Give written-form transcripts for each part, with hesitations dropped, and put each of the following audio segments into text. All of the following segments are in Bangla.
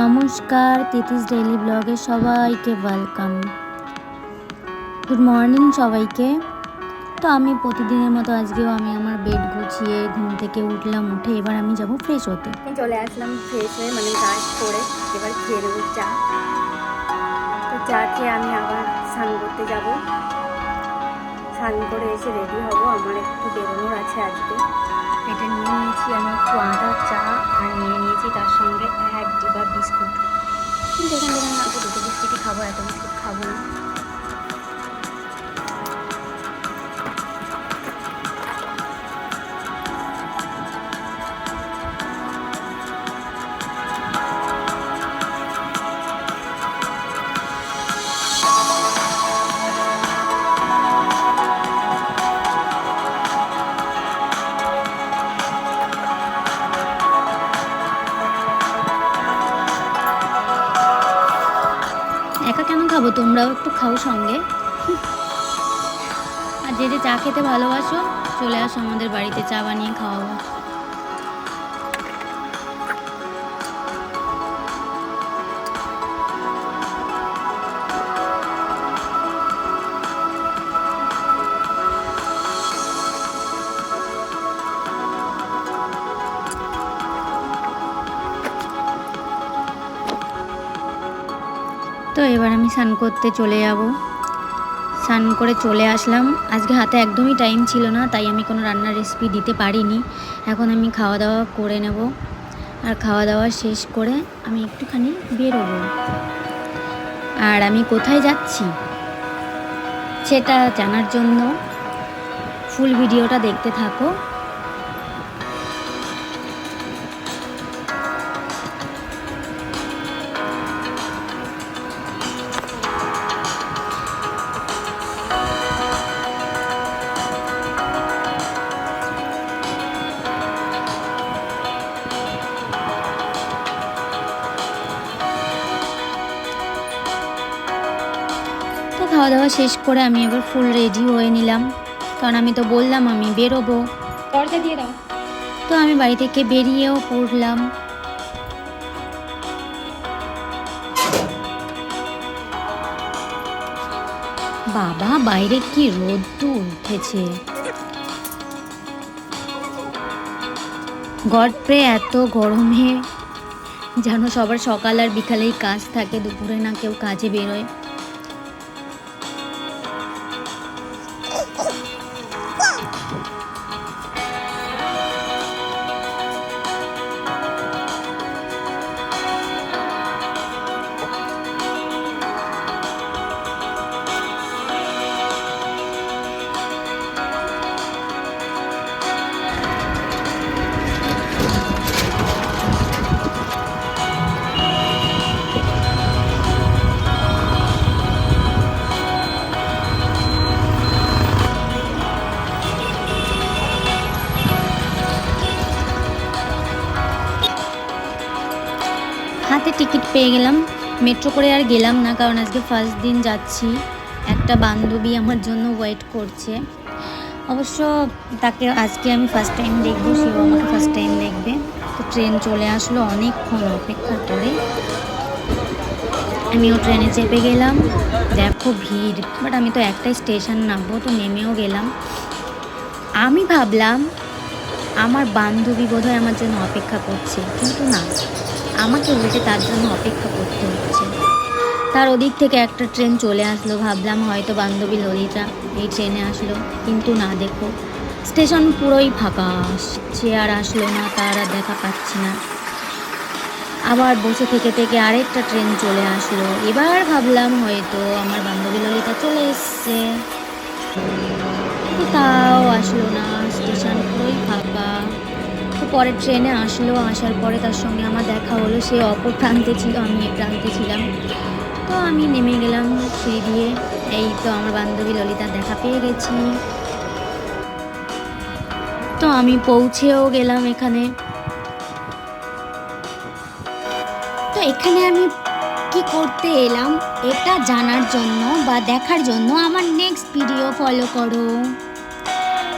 নমস্কার, তিথিস ডেইলি ব্লগে সবাইকে ওয়েলকাম। গুড মর্নিং সবাইকে। তো আমি প্রতিদিনের মতো আজকেও আমি আমার বেড গুছিয়ে ঘুম থেকে উঠলাম, উঠে এবার আমি যাব ফ্রেশ হতে। চলে আসলাম ফ্রেশ হয়ে, মানে কাজ করে এবার খেয়ে নেব চা। তো চা খেয়ে আমি আবার স্নান করতে যাব। স্নান করে এসে রেডি হব, আমার একটু বেরোনোর আছে আজকে। এটা নিয়ে নিয়েছি আমি একটু আদা চা, আর নিয়ে নিয়েছি তার সঙ্গে 1 ডিব্বা বিস্কুট। কিন্তু এখান থেকে আমি আগে 2টো বিস্কুটই খাবো, এত বিস্কুট খাবো না। একা কেন খাবো, তোমরাও একটু খাও সঙ্গে। আর যে যে চা খেতে ভালোবাসো চলে আসো আমাদের বাড়িতে, চা বানিয়ে খাওয়াবো। তো এবার আমি স্নান করতে চলে যাব। স্নান করে চলে আসলাম। আজকে হাতে একদমই টাইম ছিল না, তাই আমি কোনো রান্নার রেসিপি দিতে পারিনি। এখন আমি খাওয়া দাওয়া করে নেব, আর খাওয়া দাওয়া শেষ করে আমি একটুখানি বেরোবো। আর আমি কোথায় যাচ্ছি সেটা জানার জন্য ফুল ভিডিওটা দেখতে থাকো। তো খাওয়া দাওয়া শেষ করে আমি এবার ফুল রেডি হয়ে নিলাম, কারণ আমি তো বললাম আমি বেরোবো। দরজা দিয়ে দাও। তো আমি বাড়ি থেকে বেরিয়েও পড়লাম। বাবা, বাইরে কি রোদ্দুর উঠেছে। গড়পে এত গরমে যেন সবার সকাল আর বিকালেই কাজ থাকে, দুপুরে না কেউ কাজে বেরোয়। হাতে টিকিট পেয়ে গেলাম। মেট্রো করে আর গেলাম না, কারণ আজকে ফার্স্ট দিন যাচ্ছি। একটা বান্ধবী আমার জন্য ওয়েট করছে। অবশ্য তাকে আজকে আমি ফার্স্ট টাইম দেখবো, সেও আমাকে ফার্স্ট টাইম দেখবে। তো ট্রেন চলে আসলো, অনেকক্ষণ অপেক্ষা করে আমিও ট্রেনে চেপে গেলাম। দেখো ভিড়, বাট আমি তো একটাই স্টেশন নামবো, তো নেমেও গেলাম। আমি ভাবলাম আমার বান্ধবী বোধহয় আমার জন্য অপেক্ষা করছে, কিন্তু না, আমাকে উল্টে তার জন্য অপেক্ষা করতে হচ্ছে। তার ওদিক থেকে একটা ট্রেন চলে আসলো, ভাবলাম হয়তো বান্ধবী ললিতা এই ট্রেনে আসলো, কিন্তু না, দেখো স্টেশন পুরোই ফাঁকা, সে আর আসলো না, তার আর দেখা পাচ্ছি না। আবার বসে থেকে থেকে আরেকটা ট্রেন চলে আসলো। এবার ভাবলাম হয়তো আমার বান্ধবী ললিতা চলে এসছে, তাও আসলো না, স্টেশন পুরোই ফাঁকা। তো পরের ট্রেনে আসলো, আসার পরে তার সঙ্গে আমার দেখা হলো। সে অপর প্রান্তে ছিল, আমি এ প্রান্তে ছিলাম। তো আমি নেমে গেলাম সিঁড়ি দিয়ে। এই তো আমার বান্ধবী ললিতা দেখা পেয়ে গেছি। তো আমি পৌঁছেও গেলাম এখানে। তো এখানে আমি কি করতে এলাম এটা জানার জন্য বা দেখার জন্য আমার নেক্সট ভিডিও ফলো করো।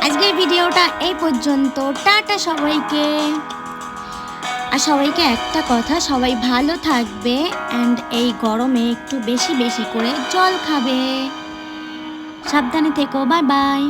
আজকের ভিডিওটা এই পর্যন্ত, টাটা সবাইকে। আর সবাইকে একটা কথা, সবাই ভালো থাকবে অ্যান্ড এই গরমে একটু বেশি বেশি করে জল খাবে। সাবধানে থেকো, বাই বাই।